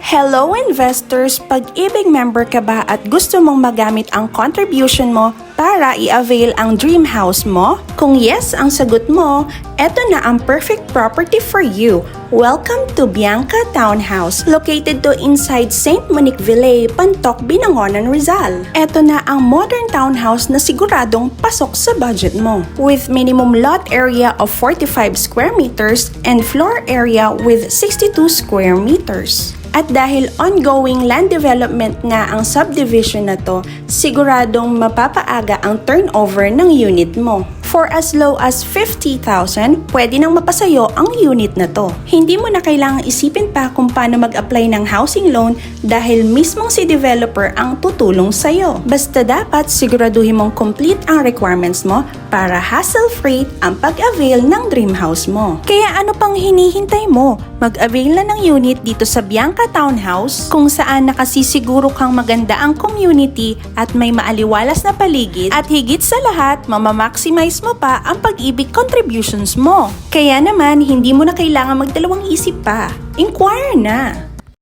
Hello investors! Pag-ibig member ka ba at gusto mong magamit ang contribution mo para i-avail ang dream house mo? Kung yes ang sagot mo, eto na ang perfect property for you. Welcome to Bianca Townhouse, located to inside St. Monique Ville, Pantoc, Binangonan, Rizal. Eto na ang modern townhouse na siguradong pasok sa budget mo. With minimum lot area of 45 square meters and floor area with 62 square meters. At dahil ongoing land development nga ang subdivision na to, siguradong mapapaaga ang turnover ng unit mo. For as low as 50,000, pwede nang mapasayo ang unit na to. Hindi mo na kailangang isipin pa kung paano mag-apply ng housing loan dahil mismong si developer ang tutulong sa'yo. Basta dapat siguraduhin mong complete ang requirements mo para hassle-free ang pag-avail ng dream house mo. Kaya ano pang hinihintay mo? Mag-avail na ng unit dito sa Bianca Townhouse kung saan nakasisiguro kang maganda ang community at may maaliwalas na paligid at higit sa lahat, mamamaximize mo pa ang pag-ibig contributions mo. Kaya naman, hindi mo na kailangan magdalawang isip pa. Inquire na!